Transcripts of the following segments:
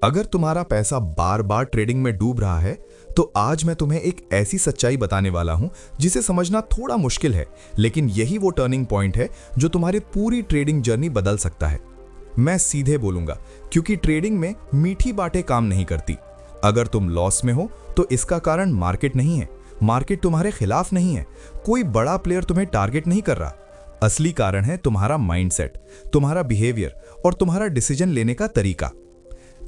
अगर तुम्हारा पैसा बार बार ट्रेडिंग में डूब रहा है तो आज मैं तुम्हें एक ऐसी सच्चाई बताने वाला हूं जिसे समझना थोड़ा मुश्किल है, लेकिन यही वो टर्निंग पॉइंट है जो तुम्हारी पूरी ट्रेडिंग जर्नी बदल सकता है। मैं सीधे बोलूंगा क्योंकि ट्रेडिंग में मीठी बातें काम नहीं करती। अगर तुम लॉस में हो तो इसका कारण मार्केट नहीं है, मार्केट तुम्हारे खिलाफ नहीं है, कोई बड़ा प्लेयर तुम्हें टारगेट नहीं कर रहा। असली कारण है तुम्हारा माइंडसेट, तुम्हारा बिहेवियर और तुम्हारा डिसीजन लेने का तरीका।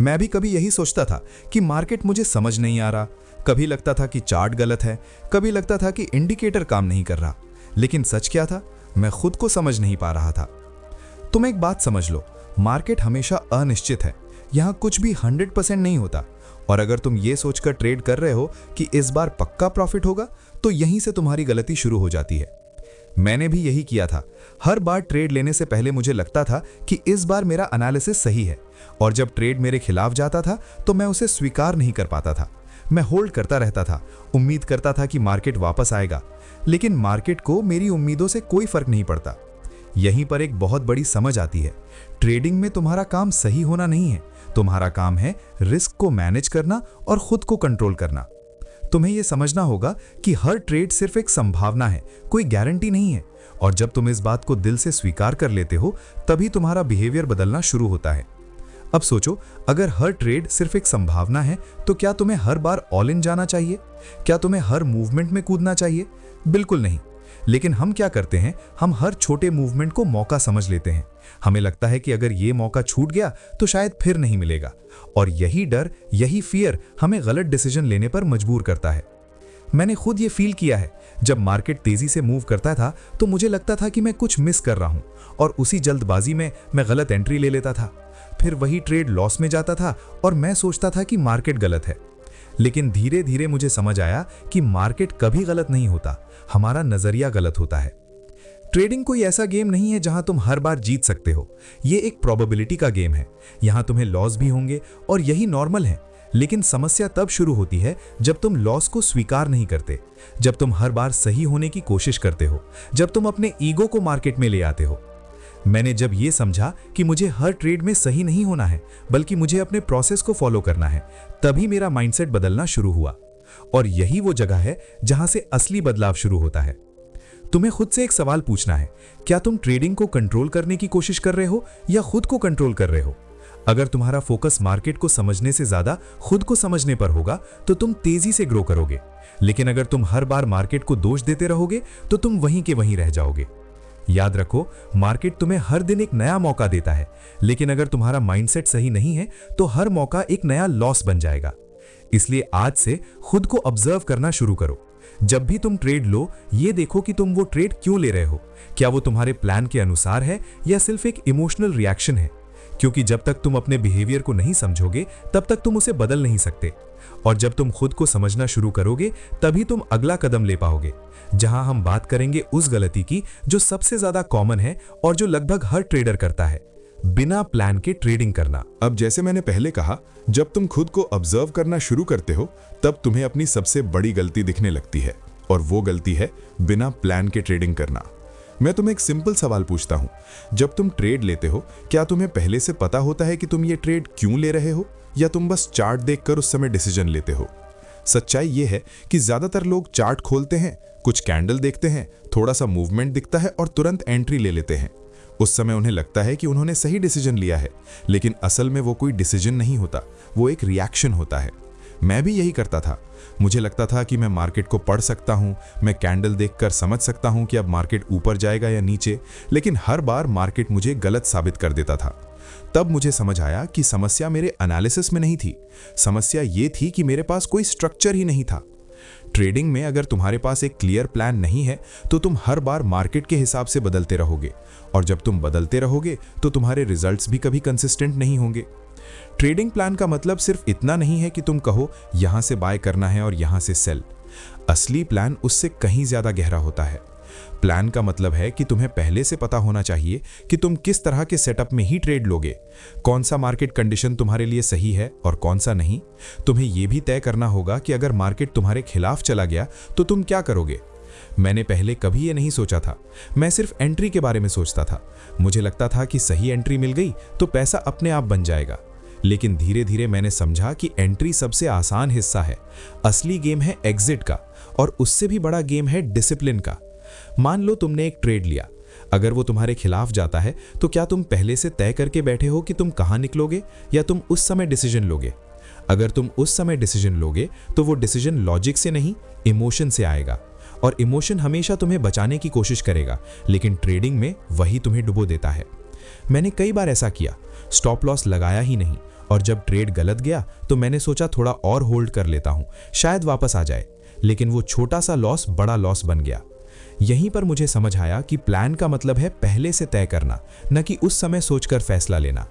मैं भी कभी यही सोचता था कि मार्केट मुझे समझ नहीं आ रहा, कभी लगता था कि चार्ट गलत है, कभी लगता था कि इंडिकेटर काम नहीं कर रहा। लेकिन सच क्या था, मैं खुद को समझ नहीं पा रहा था। तुम एक बात समझ लो, मार्केट हमेशा अनिश्चित है, यहां कुछ भी 100% नहीं होता। और अगर तुम ये सोचकर ट्रेड कर रहे हो कि इस बार पक्का प्रॉफिट होगा, तो यहीं से तुम्हारी गलती शुरू हो जाती है। मैंने भी यही किया था। हर बार ट्रेड लेने से पहले मुझे लगता था कि इस बार मेरा एनालिसिस सही है, और जब ट्रेड मेरे खिलाफ जाता था तो मैं उसे स्वीकार नहीं कर पाता था। मैं होल्ड करता रहता था, उम्मीद करता था कि मार्केट वापस आएगा, लेकिन मार्केट को मेरी उम्मीदों से कोई फर्क नहीं पड़ता। यहीं पर एक बहुत बड़ी समझ आती है, ट्रेडिंग में तुम्हारा काम सही होना नहीं है, तुम्हारा काम है रिस्क को मैनेज करना और खुद को कंट्रोल करना। तुम्हें यह समझना होगा कि हर ट्रेड सिर्फ एक संभावना है, कोई गारंटी नहीं है। और जब तुम इस बात को दिल से स्वीकार कर लेते हो, तभी तुम्हारा बिहेवियर बदलना शुरू होता है। अब सोचो, अगर हर ट्रेड सिर्फ एक संभावना है तो क्या तुम्हें हर बार ऑल इन जाना चाहिए? क्या तुम्हें हर मूवमेंट में कूदना चाहिए? बिल्कुल नहीं। लेकिन हम क्या करते हैं, हम हर छोटे मूवमेंट को मौका समझ लेते हैं। हमें लगता है कि अगर ये मौका छूट गया तो शायद फिर नहीं मिलेगा, और यही डर, यही फियर हमें गलत डिसीजन लेने पर मजबूर करता है। मैंने खुद ये फील किया है। जब मार्केट तेजी से मूव करता था तो मुझे लगता था कि मैं कुछ मिस कर रहा हूं, और उसी जल्दबाजी में मैं गलत एंट्री ले लेता था। फिर वही ट्रेड लॉस में जाता था और मैं सोचता था कि मार्केट गलत है। लेकिन धीरे धीरे मुझे समझ आया कि मार्केट कभी गलत नहीं होता, हमारा नजरिया गलत होता है। ट्रेडिंग कोई ऐसा गेम नहीं है जहां तुम हर बार जीत सकते हो। ये एक प्रोबेबिलिटी का गेम है। यहां तुम्हें लॉस भी होंगे और यही नॉर्मल है। लेकिन समस्या तब शुरू होती है जब तुम लॉस को स्वीकार नहीं करते, जब तुम हर बार सही होने की कोशिश करते हो, जब तुम अपने ईगो को मार्केट में ले आते हो। मैंने जब ये समझा कि मुझे हर ट्रेड में सही नहीं होना है, बल्कि मुझे अपने प्रोसेस को फॉलो करना है, तभी मेरा माइंडसेट बदलना शुरू हुआ। और यही वो जगह है जहां से असली बदलाव शुरू होता है। तुम्हें खुद से एक सवाल पूछना है, क्या तुम ट्रेडिंग को कंट्रोल करने की कोशिश कर रहे हो या खुद को कंट्रोल कर रहे हो? अगर तुम्हारा फोकस मार्केट को समझने से ज्यादा खुद को समझने पर होगा तो तुम तेजी से ग्रो करोगे। लेकिन अगर तुम हर बार मार्केट को दोष देते रहोगे तो तुम वहीं के वहीं रह जाओगे। याद रखो, मार्केट तुम्हें हर दिन एक नया मौका देता है, लेकिन अगर तुम्हारा माइंडसेट सही नहीं है तो हर मौका एक नया लॉस बन जाएगा। इसलिए आज से खुद को ऑब्जर्व करना शुरू करो। जब भी तुम ट्रेड लो, ये देखो कि तुम वो ट्रेड क्यों ले रहे हो। क्या वो तुम्हारे प्लान के अनुसार है या सिर्फ एक इमोशनल रिएक्शन है? क्योंकि जब तक तुम अपने बिहेवियर को नहीं समझोगे, तब तक तुम उसे बदल नहीं सकते। और जब तुम खुद को समझना शुरू करोगे, तभी तुम अगला कदम ले पाओगे, जहां हम बात करेंगे उस गलती की जो सबसे ज्यादा कॉमन है और जो लगभग हर ट्रेडर करता है, बिना प्लान के ट्रेडिंग करना। अब जैसे मैंने पहले कहा, जब तुम खुद को ऑब्जर्व करना शुरू करते हो, तब तुम्हें अपनी सबसे बड़ी गलती दिखने लगती है, और वो गलती है बिना प्लान के ट्रेडिंग करना। मैं तुम्हें एक सिंपल सवाल पूछता हूं, जब तुम ट्रेड लेते हो, क्या तुम्हें पहले से पता होता है कि तुम ये ट्रेड क्यों ले रहे हो, या तुम बस चार्ट देखकर उस समय डिसीजन लेते हो? सच्चाई ये है कि ज्यादातर लोग चार्ट खोलते हैं, कुछ कैंडल देखते हैं, थोड़ा सा मूवमेंट दिखता है और तुरंत एंट्री ले लेते हैं। उस समय उन्हें लगता है कि उन्होंने सही डिसीजन लिया है, लेकिन असल में वो कोई डिसीजन नहीं होता, वो एक रिएक्शन होता है। मैं भी यही करता था। मुझे लगता था कि मैं मार्केट को पढ़ सकता हूं, मैं कैंडल देखकर समझ सकता हूं कि अब मार्केट ऊपर जाएगा या नीचे, लेकिन हर बार मार्केट मुझे गलत साबित कर देता था। तब मुझे समझ आया कि समस्या मेरे एनालिसिस में नहीं थी, समस्या ये थी कि मेरे पास कोई स्ट्रक्चर ही नहीं था। ट्रेडिंग में अगर तुम्हारे पास एक क्लियर प्लान नहीं है तो तुम हर बार मार्केट के हिसाब से बदलते रहोगे, और जब तुम बदलते रहोगे तो तुम्हारे रिजल्ट्स भी कभी कंसिस्टेंट नहीं होंगे। ट्रेडिंग प्लान का मतलब सिर्फ इतना नहीं है कि तुम कहो यहां से बाय करना है और यहां से सेल। असली प्लान उससे कहीं ज्यादा गहरा होता है। प्लान का मतलब है कि तुम्हें पहले से पता होना चाहिए कि तुम किस तरह के सेटअप में ही ट्रेड लोगे, कौन सा मार्केट कंडीशन तुम्हारे लिए सही है और कौन सा नहीं। तुम्हें यह भी तय करना होगा कि अगर मार्केट तुम्हारे खिलाफ चला गया तो तुम क्या करोगे। मैंने पहले कभी ये नहीं सोचा था, मैं सिर्फ एंट्री के बारे में सोचता था। मुझे लगता था कि सही एंट्री मिल गई तो पैसा अपने आप बन जाएगा। लेकिन धीरे धीरे मैंने समझा कि एंट्री सबसे आसान हिस्सा है। असली गेम है एग्जिट का, और उससे भी बड़ा गेम है डिसिप्लिन का। मान लो तुमने एक ट्रेड लिया, अगर वो तुम्हारे खिलाफ जाता है तो क्या तुम पहले से तय करके बैठे हो कि तुम कहां निकलोगे, या तुम उस समय डिसीजन लोगे? अगर तुम उस समय डिसीजन लोगे तो वो डिसीजन लॉजिक से नहीं, इमोशन से आएगा, और इमोशन हमेशा तुम्हें बचाने की कोशिश करेगा, लेकिन ट्रेडिंग में वही तुम्हें डुबो देता है। मैंने कई बार ऐसा किया, स्टॉप लॉस लगाया ही नहीं, और जब ट्रेड गलत गया तो मैंने सोचा थोड़ा और होल्ड कर लेता हूं, शायद वापस आ जाए, लेकिन वो छोटा सा लॉस बड़ा लॉस बन गया। यहीं पर मुझे समझ आया कि प्लान का मतलब है पहले से तय करना, न कि उस समय सोचकर फैसला लेना।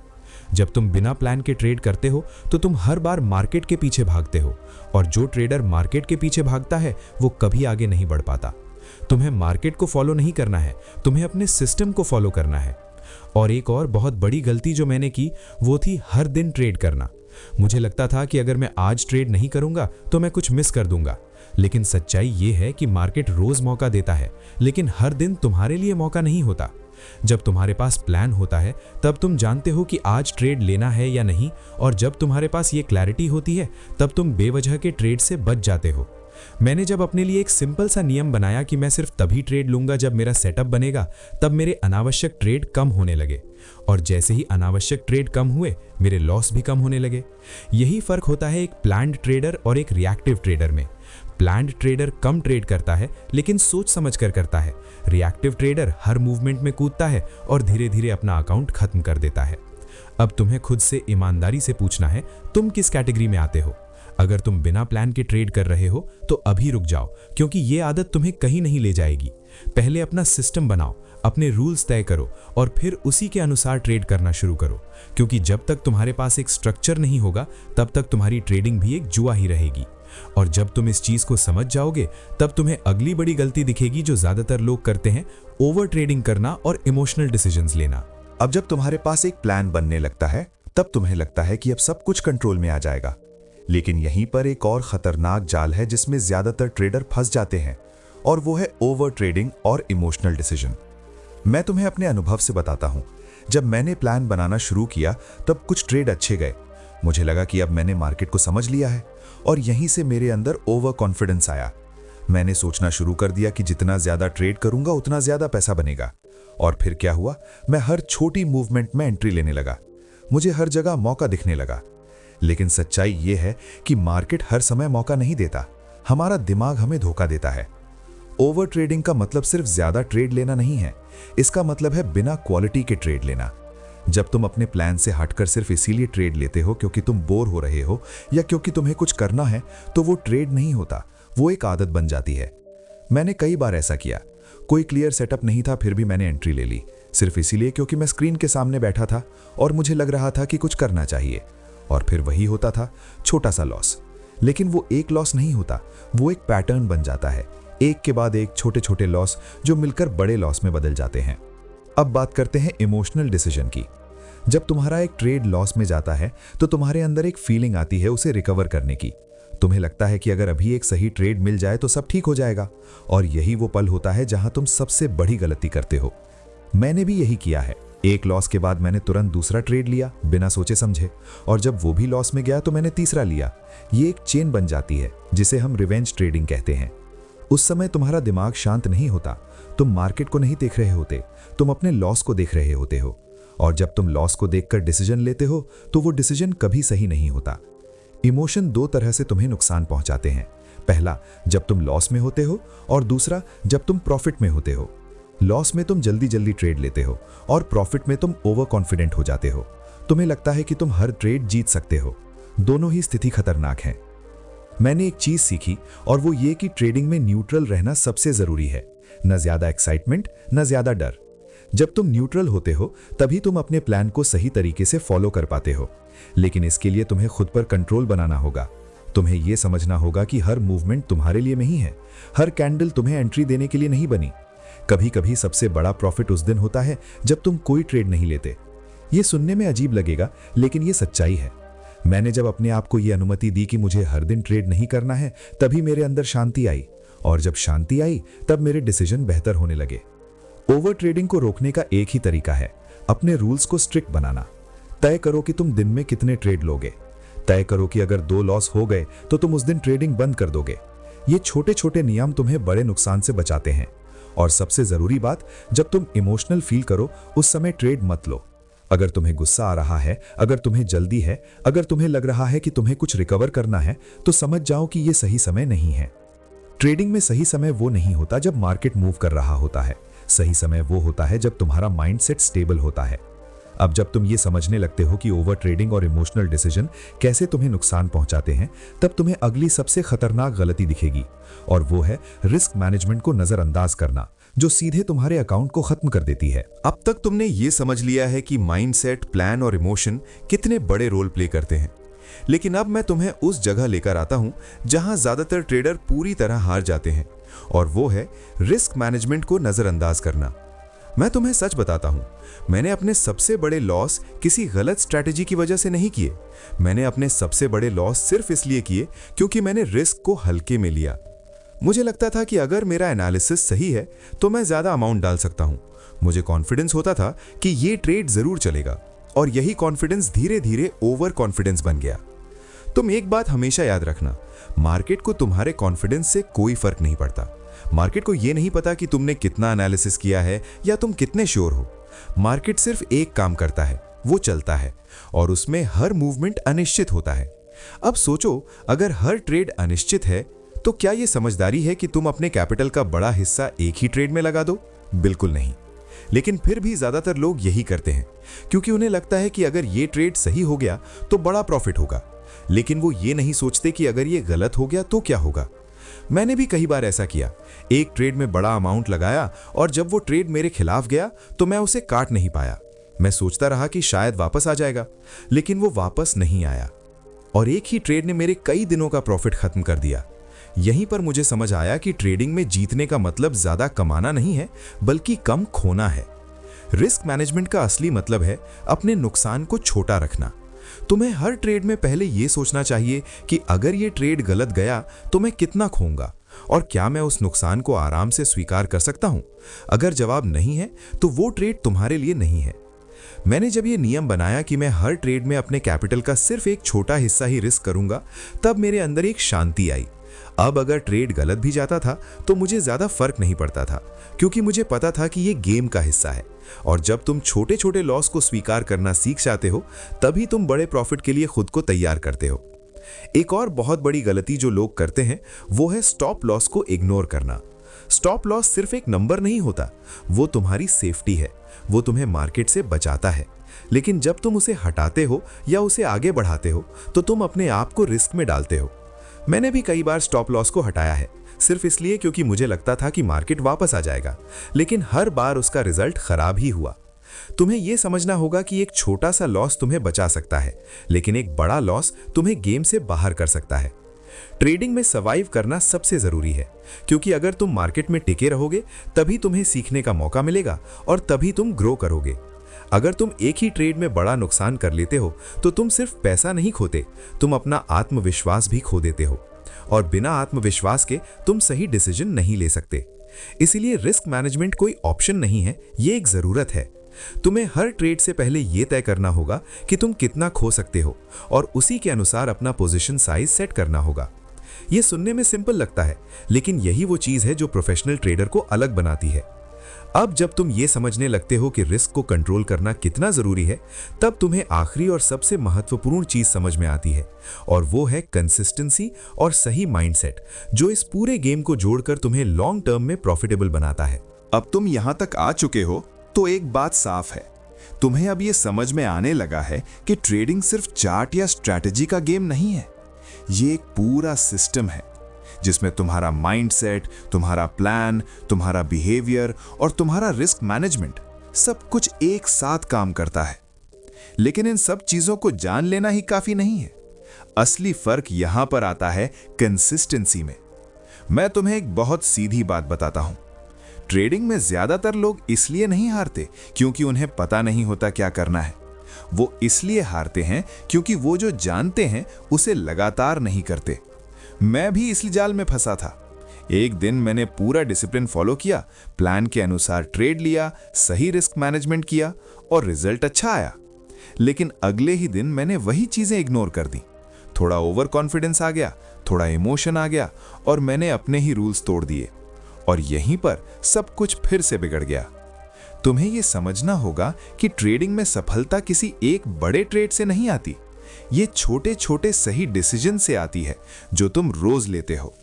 जब तुम बिना प्लान के ट्रेड करते हो तो तुम हर बार मार्केट के पीछे भागते हो, और जो ट्रेडर मार्केट के पीछे भागता है वो कभी आगे नहीं बढ़ पाता। तुम्हें मार्केट को फॉलो नहीं करना है, तुम्हें अपने सिस्टम को फॉलो करना है। और एक और बहुत बड़ी गलती जो मैंने की वो थी हर दिन ट्रेड करना। मुझे लगता था कि अगर मैं आज ट्रेड नहीं करूंगा तो मैं कुछ मिस कर दूंगा, लेकिन सच्चाई ये है कि मार्केट रोज मौका देता है, लेकिन हर दिन तुम्हारे लिए मौका नहीं होता। जब तुम्हारे पास प्लान होता है तब तुम जानते हो कि आज ट्रेड लेना है या नहीं, और जब तुम्हारे पास ये क्लैरिटी होती है तब तुम बेवजह के ट्रेड से बच जाते हो। मैंने जब अपने लिए एक सिंपल सा नियम बनाया कि मैं सिर्फ तभी ट्रेड लूंगा जब मेरा सेटअप बनेगा, तब मेरे अनावश्यक ट्रेड कम होने लगे, और जैसे ही अनावश्यक ट्रेड कम हुए मेरे लॉस भी कम होने लगे। यही फर्क होता है एक प्लान्ड ट्रेडर और एक रिएक्टिव ट्रेडर में। प्लान्ड ट्रेडर कम ट्रेड करता है लेकिन सोच समझ कर करता है। रिएक्टिव ट्रेडर हर मूवमेंट में कूदता है और धीरे धीरे अपना अकाउंट खत्म कर देता है। अब तुम्हें खुद से ईमानदारी से पूछना है, तुम किस कैटेगरी में आते हो? अगर तुम बिना प्लान के ट्रेड कर रहे हो तो अभी रुक जाओ, क्योंकि ये आदत तुम्हें कहीं नहीं ले जाएगी। पहले अपना सिस्टम बनाओ, अपने रूल्स तय करो, और फिर उसी के अनुसार ट्रेड करना शुरू करो, क्योंकि जब तक तुम्हारे पास एक स्ट्रक्चर नहीं होगा तब तक तुम्हारी ट्रेडिंग भी एक जुआ ही रहेगी। और जब तुम इस चीज को समझ जाओगे तब तुम्हें अगली बड़ी गलती दिखेगी जो ज्यादातर लोग करते हैं, ओवर ट्रेडिंग करना और इमोशनल डिसीजंस लेना। अब जब तुम्हारे पास एक प्लान बनने लगता है तब तुम्हें लगता है कि अब सब कुछ कंट्रोल में आ जाएगा, लेकिन यहीं पर एक और खतरनाक जाल है जिसमें ज्यादातर ट्रेडर फंस जाते हैं, और वो है ओवर ट्रेडिंग और इमोशनल डिसीजन। मैं तुम्हें अपने अनुभव से बताता हूं। जब मैंने प्लान बनाना शुरू किया तब कुछ ट्रेड अच्छे गए। मुझे लगा कि अब मैंने मार्केट को समझ लिया है, और यहीं से मेरे अंदर ओवर कॉन्फिडेंस आया। मैंने सोचना शुरू कर दिया कि जितना ज्यादा ट्रेड करूंगा उतना ज्यादा पैसा बनेगा। और फिर क्या हुआ, मैं हर छोटी मूवमेंट में एंट्री लेने लगा। मुझे हर जगह मौका दिखने लगा। लेकिन सच्चाई यह है कि मार्केट हर समय मौका नहीं देता, हमारा दिमाग हमें धोखा देता है। ओवर ट्रेडिंग का मतलब सिर्फ ज्यादा ट्रेड लेना नहीं है, इसका मतलब है बिना क्वालिटी के ट्रेड लेना। जब तुम अपने प्लान से हटकर सिर्फ इसीलिए ट्रेड लेते हो क्योंकि तुम बोर हो रहे हो या क्योंकि तुम्हें कुछ करना है, तो वो ट्रेड नहीं होता, वो एक आदत बन जाती है। मैंने कई बार ऐसा किया। कोई क्लियर सेटअप नहीं था, फिर भी मैंने एंट्री ले ली, सिर्फ इसीलिए क्योंकि मैं स्क्रीन के सामने बैठा था और मुझे लग रहा था कि कुछ करना चाहिए। और फिर वही होता था, छोटा सा लॉस। लेकिन वो एक लॉस नहीं होता, वो एक पैटर्न बन जाता है, एक के बाद एक छोटे छोटे लॉस जो मिलकर बड़े लॉस में बदल जाते हैं। अब बात करते हैं इमोशनल डिसीजन की। जब तुम्हारा एक ट्रेड लॉस में जाता है तो तुम्हारे अंदर एक फीलिंग आती है उसे रिकवर करने की। तुम्हें लगता है कि अगर अभी एक सही ट्रेड मिल जाए तो सब ठीक हो जाएगा, और यही वो पल होता है जहां तुम सबसे बड़ी गलती करते हो। मैंने भी यही किया है। एक लॉस के बाद मैंने तुरंत दूसरा ट्रेड लिया बिना सोचे समझे, और जब वो भी लॉस में गया तो मैंने तीसरा लिया। ये एक चेन बन जाती है जिसे हम रिवेंज ट्रेडिंग कहते हैं। उस समय तुम्हारा दिमाग शांत नहीं होता, तुम मार्केट को नहीं देख रहे होते, तुम अपने लॉस को देख रहे होते हो। और जब तुम लॉस को देखकर डिसीजन लेते हो तो वो डिसीजन कभी सही नहीं होता। इमोशन दो तरह से तुम्हें नुकसान पहुंचाते हैं। पहला, जब तुम लॉस में होते हो, और दूसरा, जब तुम प्रॉफिट में होते हो। लॉस में तुम जल्दी जल्दी ट्रेड लेते हो और प्रॉफिट में तुम ओवर कॉन्फिडेंट हो जाते हो। तुम्हें लगता है कि तुम हर ट्रेड जीत सकते हो। दोनों ही स्थिति खतरनाक है। मैंने एक चीज सीखी, और वो ये कि ट्रेडिंग में न्यूट्रल रहना सबसे जरूरी है। न ज्यादा एक्साइटमेंट, न ज्यादा डर। जब तुम न्यूट्रल होते हो तभी तुम अपने प्लान को सही तरीके से फॉलो कर पाते हो। लेकिन इसके लिए तुम्हें खुद पर कंट्रोल बनाना होगा। तुम्हें यह समझना होगा कि हर मूवमेंट तुम्हारे लिए नहीं है, हर कैंडल तुम्हें एंट्री देने के लिए नहीं बनी। कभी कभी सबसे बड़ा प्रॉफिट उस दिन होता है जब तुम कोई ट्रेड नहीं लेते। ये सुनने में अजीब लगेगा, लेकिन ये सच्चाई है। मैंने जब अपने आप को ये अनुमति दी कि मुझे हर दिन ट्रेड नहीं करना है, तभी मेरे अंदर शांति आई, और जब शांति आई तब मेरे डिसीजन बेहतर होने लगे। ओवर ट्रेडिंग को रोकने का एक ही तरीका है, अपने रूल्स को स्ट्रिक्ट बनाना। तय करो कि तुम दिन में कितने ट्रेड लोगे। तय करो कि अगर 2 लॉस हो गए तो तुम उस दिन ट्रेडिंग बंद कर दोगे। ये छोटे छोटे नियम तुम्हें बड़े नुकसान से बचाते हैं। और सबसे जरूरी बात, जब तुम इमोशनल फील करो उस समय ट्रेड मत लो। अगर तुम्हें गुस्सा आ रहा है, अगर तुम्हें जल्दी है, अगर तुम्हें लग रहा है कि तुम्हें कुछ रिकवर करना है, तो समझ जाओ कि ये सही समय नहीं है। ट्रेडिंग में सही समय वो नहीं होता जब मार्केट मूव कर रहा होता है। सही समय वो होता है जब तुम्हारा माइंडसेट स्टेबल होता है। अब जब तुम ये समझने लगते हो कि ओवर ट्रेडिंग और इमोशनल डिसीजन कैसे तुम्हें नुकसान पहुंचाते हैं, तब तुम्हें अगली सबसे खतरनाक गलती दिखेगी, और वो है रिस्क मैनेजमेंट को नजरअंदाज करना, जो सीधे तुम्हारे अकाउंट को खत्म कर देती है। अब तक तुमने ये समझ लिया है कि माइंडसेट, प्लान और इमोशन कितने बड़े रोल प्ले करते हैं, लेकिन अब मैं तुम्हें उस जगह लेकर आता हूं जहां ज्यादातर ट्रेडर पूरी तरह हार जाते हैं, और वो है रिस्क मैनेजमेंट को नजरअंदाज करना। मैं तुम्हें सच बताता हूं, मैंने अपने सबसे बड़े लॉस किसी गलत स्ट्रैटेजी की वजह से नहीं किए। मैंने अपने सबसे बड़े लॉस सिर्फ इसलिए किए क्योंकि मैंने रिस्क को हल्के में लिया। मुझे लगता था कि अगर मेरा एनालिसिस सही है तो मैं ज्यादा अमाउंट डाल सकता हूं। मुझे कॉन्फिडेंस होता था कि ये ट्रेड जरूर चलेगा, और यही कॉन्फिडेंस धीरे धीरे ओवर कॉन्फिडेंस बन गया। तुम एक बात हमेशा याद रखना, मार्केट को तुम्हारे कॉन्फिडेंस से कोई फर्क नहीं पड़ता। मार्केट को यह नहीं पता कि तुमने कितना एनालिसिस किया है या तुम कितने श्योर हो। मार्केट सिर्फ एक काम करता है, वो चलता है, और उसमें हर मूवमेंट अनिश्चित होता है। अब सोचो, अगर हर ट्रेड अनिश्चित है तो क्या यह समझदारी है कि तुम अपने कैपिटल का बड़ा हिस्सा एक ही ट्रेड में लगा दो? बिल्कुल नहीं। लेकिन फिर भी ज्यादातर लोग यही करते हैं, क्योंकि उन्हें लगता है कि अगर ये ट्रेड सही हो गया तो बड़ा प्रॉफिट होगा। लेकिन वो ये नहीं सोचते कि अगर ये गलत हो गया तो क्या होगा। मैंने भी कई बार ऐसा किया, एक ट्रेड में बड़ा अमाउंट लगाया, और जब वो ट्रेड मेरे खिलाफ गया तो मैं उसे काट नहीं पाया। मैं सोचता रहा कि शायद वापस आ जाएगा, लेकिन वो वापस नहीं आया, और एक ही ट्रेड ने मेरे कई दिनों का प्रॉफिट खत्म कर दिया। यहीं पर मुझे समझ आया कि ट्रेडिंग में जीतने का मतलब ज्यादा कमाना नहीं है, बल्कि कम खोना है। रिस्क मैनेजमेंट का असली मतलब है अपने नुकसान को छोटा रखना। तुम्हें हर ट्रेड में पहले यह सोचना चाहिए कि अगर यह ट्रेड गलत गया तो मैं कितना खोऊंगा, और क्या मैं उस नुकसान को आराम से स्वीकार कर सकता हूं। अगर जवाब नहीं है तो वो ट्रेड तुम्हारे लिए नहीं है। मैंने जब यह नियम बनाया कि मैं हर ट्रेड में अपने कैपिटल का सिर्फ एक छोटा हिस्सा ही रिस्क करूंगा, तब मेरे अंदर एक शांति आई। अब अगर ट्रेड गलत भी जाता था तो मुझे ज्यादा फर्क नहीं पड़ता था, क्योंकि मुझे पता था कि यह गेम का हिस्सा है, और जब तुम छोटे छोटे लॉस को स्वीकार करना सीख जाते हो, तभी तुम बड़े प्रॉफिट के लिए खुद को तैयार करते हो। एक और बहुत बड़ी गलती जो लोग करते हैं वो है स्टॉप लॉस को इग्नोर करना। स्टॉप लॉस सिर्फ एक नंबर नहीं होता, वो तुम्हारी सेफ्टी है, वो तुम्हें मार्केट से बचाता है। लेकिन जब तुम उसे हटाते हो या उसे आगे बढ़ाते हो तो तुम अपने आप को रिस्क में डालते हो। मैंने भी कई बार स्टॉप लॉस को हटाया है, सिर्फ इसलिए क्योंकि मुझे लगता था कि मार्केट वापस आ जाएगा, लेकिन हर बार उसका रिजल्ट खराब ही हुआ। तुम्हें यह समझना होगा कि एक छोटा सा लॉस तुम्हें बचा सकता है, लेकिन एक बड़ा लॉस तुम्हें गेम से बाहर कर सकता है। ट्रेडिंग में सर्वाइव करना सबसे जरूरी है, क्योंकि अगर तुम मार्केट में टिके रहोगे तभी तुम्हें सीखने का मौका मिलेगा, और तभी तुम ग्रो करोगे। अगर तुम एक ही ट्रेड में बड़ा नुकसान कर लेते हो तो तुम सिर्फ पैसा नहीं खोते, तुम अपना आत्मविश्वास भी खो देते हो, और बिना आत्मविश्वास के तुम सही डिसीजन नहीं ले सकते। इसीलिए रिस्क मैनेजमेंट कोई ऑप्शन नहीं है, ये एक जरूरत है। तुम्हें हर ट्रेड से पहले यह तय करना होगा कि तुम कितना खो सकते हो, और उसी के अनुसार अपना पोजीशन साइज सेट करना होगा। यह सुनने में सिंपल लगता है, लेकिन यही वो चीज है जो प्रोफेशनल ट्रेडर को अलग बनाती है। अब जब तुम ये समझने लगते हो कि रिस्क को कंट्रोल करना कितना जरूरी है, तब तुम्हें आखिरी और सबसे महत्वपूर्ण चीज समझ में आती है, और वो है कंसिस्टेंसी और सही माइंडसेट, जो इस पूरे गेम को जोड़कर तुम्हें लॉन्ग टर्म में प्रॉफिटेबल बनाता है। अब तुम यहां तक आ चुके हो तो एक बात साफ है, तुम्हें अब यह समझ में आने लगा है कि ट्रेडिंग सिर्फ चार्ट या स्ट्रैटेजी का गेम नहीं है, ये एक पूरा सिस्टम है जिसमें तुम्हारा माइंडसेट, तुम्हारा प्लान, तुम्हारा बिहेवियर और तुम्हारा रिस्क मैनेजमेंट सब कुछ एक साथ काम करता है। लेकिन इन सब चीजों को जान लेना ही काफी नहीं है। असली फर्क यहां पर आता है कंसिस्टेंसी में। मैं तुम्हें एक बहुत सीधी बात बताता हूं, ट्रेडिंग में ज्यादातर लोग इसलिए नहीं हारते क्योंकि उन्हें पता नहीं होता क्या करना है, वो इसलिए हारते हैं क्योंकि वो जो जानते हैं उसे लगातार नहीं करते। मैं भी इसी जाल में फंसा था। एक दिन मैंने पूरा डिसिप्लिन फॉलो किया, प्लान के अनुसार ट्रेड लिया, सही रिस्क मैनेजमेंट किया और रिजल्ट अच्छा आया। लेकिन अगले ही दिन मैंने वही चीजें इग्नोर कर दी। थोड़ा ओवर कॉन्फिडेंस आ गया, थोड़ा इमोशन आ गया और मैंने अपने ही रूल्स तोड़ दिए और यहीं पर सब कुछ फिर से बिगड़ गया। तुम्हें यह समझना होगा कि ट्रेडिंग में सफलता किसी एक बड़े ट्रेड से नहीं आती, ये छोटे छोटे सही डिसीजन से आती है जो तुम रोज लेते हो।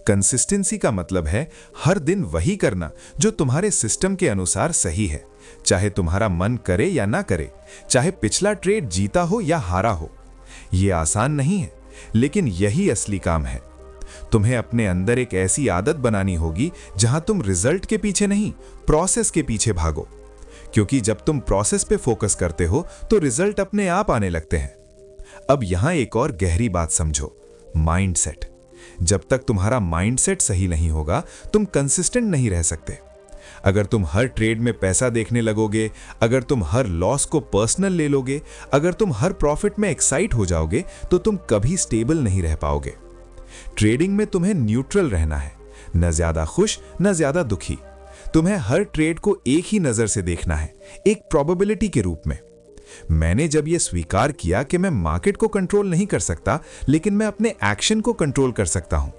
कंसिस्टेंसी का मतलब है हर दिन वही करना जो तुम्हारे सिस्टम के अनुसार सही है, चाहे तुम्हारा मन करे या ना करे, चाहे पिछला ट्रेड जीता हो या हारा हो। यह आसान नहीं है, लेकिन यही असली काम है। तुम्हें अपने अंदर एक ऐसी आदत बनानी होगी जहां तुम रिजल्ट के पीछे नहीं, प्रोसेस के पीछे भागो, क्योंकि जब तुम प्रोसेस पे फोकस करते हो तो रिजल्ट अपने आप आने लगते हैं। अब यहां एक और गहरी बात समझो, माइंडसेट। जब तक तुम्हारा माइंडसेट सही नहीं होगा, तुम कंसिस्टेंट नहीं रह सकते। अगर तुम हर ट्रेड में पैसा देखने लगोगे, अगर तुम हर लॉस को पर्सनल ले लोगे, अगर तुम हर प्रॉफिट में एक्साइट हो जाओगे, तो तुम कभी स्टेबल नहीं रह पाओगे। ट्रेडिंग में तुम्हें न्यूट्रल रहना है, न ज्यादा खुश न ज्यादा दुखी। तुम्हें हर ट्रेड को एक ही नजर से देखना है, एक प्रोबेबिलिटी के रूप में। मैंने जब यह स्वीकार किया कि मैं मार्केट को कंट्रोल नहीं कर सकता, लेकिन मैं अपने एक्शन को कंट्रोल कर सकता हूं,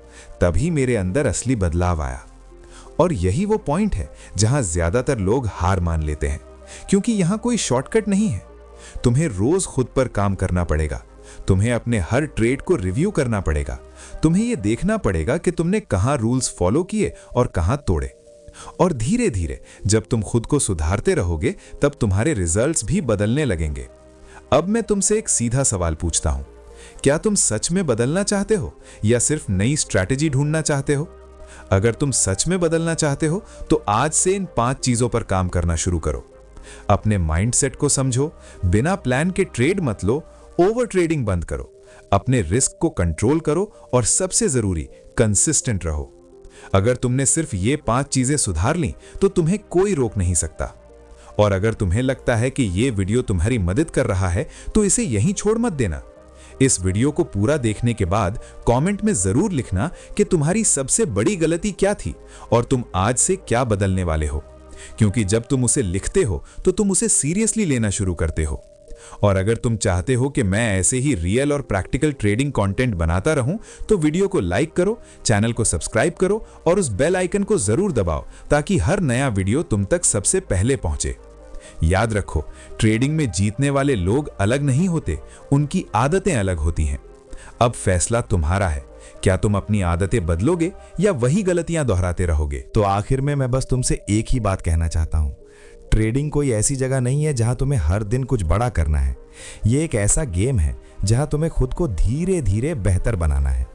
तभी मेरे अंदर असली बदलाव आया। और यही वो पॉइंट है जहां ज्यादातर लोग हार मान लेते हैं, क्योंकि यहां कोई शॉर्टकट नहीं है। तुम्हें रोज खुद पर काम करना पड़ेगा, तुम्हें अपने हर ट्रेड को रिव्यू करना पड़ेगा, तुम्हें यह देखना पड़ेगा कि तुमने कहां रूल्स फॉलो किए और कहां तोड़े। और धीरे धीरे जब तुम खुद को सुधारते रहोगे, तब तुम्हारे रिजल्ट्स भी बदलने लगेंगे। अब मैं तुमसे एक सीधा सवाल पूछता हूं, क्या तुम सच में बदलना चाहते हो या सिर्फ नई स्ट्रैटेजी ढूंढना चाहते हो? अगर तुम सच में बदलना चाहते हो तो आज से इन 5 चीजों पर काम करना शुरू करो। अपने माइंडसेट को समझो, बिना प्लान के ट्रेड मत लो, ओवर ट्रेडिंग बंद करो, अपने रिस्क को कंट्रोल करो और सबसे जरूरी, कंसिस्टेंट रहो। अगर तुमने सिर्फ ये 5 चीजें सुधार ली तो तुम्हें कोई रोक नहीं सकता। और अगर तुम्हें लगता है कि ये वीडियो तुम्हारी मदद कर रहा है तो इसे यहीं छोड़ मत देना। इस वीडियो को पूरा देखने के बाद कमेंट में जरूर लिखना कि तुम्हारी सबसे बड़ी गलती क्या थी और तुम आज से क्या बदलने वाले हो, क्योंकि जब तुम उसे लिखते हो तो तुम उसे सीरियसली लेना शुरू करते हो। और अगर तुम चाहते हो कि मैं ऐसे ही रियल और प्रैक्टिकल ट्रेडिंग कंटेंट बनाता रहूं, तो वीडियो को लाइक करो, चैनल को सब्सक्राइब करो और उस बेल आइकन को जरूर दबाओ ताकि हर नया वीडियो तुम तक सबसे पहले पहुंचे। याद रखो, ट्रेडिंग में जीतने वाले लोग अलग नहीं होते, उनकी आदतें अलग होती हैं। अब फैसला तुम्हारा है, क्या तुम अपनी आदतें बदलोगे या वही गलतियां दोहराते रहोगे? तो आखिर में मैं बस तुमसे एक ही बात कहना चाहता हूं, ट्रेडिंग कोई ऐसी जगह नहीं है जहां तुम्हें हर दिन कुछ बड़ा करना है। ये एक ऐसा गेम है जहां तुम्हें खुद को धीरे धीरे बेहतर बनाना है।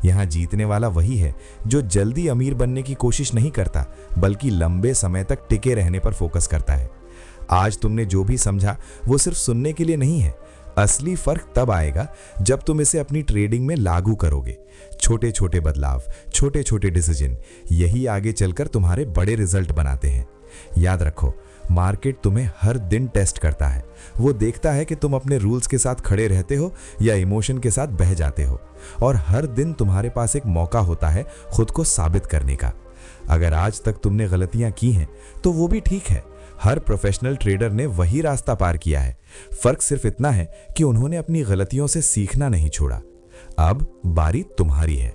यहां जीतने वाला वही है जो जल्दी अमीर बनने की कोशिश नहीं करता, बल्कि लंबे समय तक टिके रहने पर फोकस करता है। आज तुमने जो भी समझा वो सिर्फ सुनने के लिए नहीं है। असली फर्क तब आएगा जब तुम इसे अपनी ट्रेडिंग में लागू करोगे। छोटे छोटे बदलाव, छोटे छोटे डिसीजन, यही आगे चलकर तुम्हारे बड़े रिजल्ट बनाते हैं। याद रखो, मार्केट तुम्हें हर दिन टेस्ट करता है। वो देखता है कि तुम अपने रूल्स के साथ खड़े रहते हो या इमोशन के साथ बह जाते हो। और हर दिन तुम्हारे पास एक मौका होता है खुद को साबित करने का। अगर आज तक तुमने गलतियां की हैं तो वो भी ठीक है। हर प्रोफेशनल ट्रेडर ने वही रास्ता पार किया है। फर्क सिर्फ इतना है कि उन्होंने अपनी गलतियों से सीखना नहीं छोड़ा। अब बारी तुम्हारी है।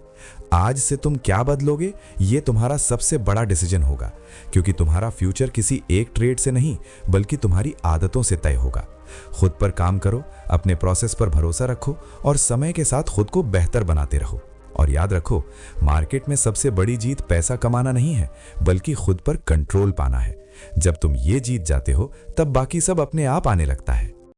आज से तुम क्या बदलोगे, ये तुम्हारा सबसे बड़ा डिसीजन होगा, क्योंकि तुम्हारा फ्यूचर किसी एक ट्रेड से नहीं बल्कि तुम्हारी आदतों से तय होगा। खुद पर काम करो, अपने प्रोसेस पर भरोसा रखो और समय के साथ खुद को बेहतर बनाते रहो। और याद रखो, मार्केट में सबसे बड़ी जीत पैसा कमाना नहीं है, बल्कि खुद पर कंट्रोल पाना है। जब तुम ये जीत जाते हो, तब बाकी सब अपने आप आने लगता है।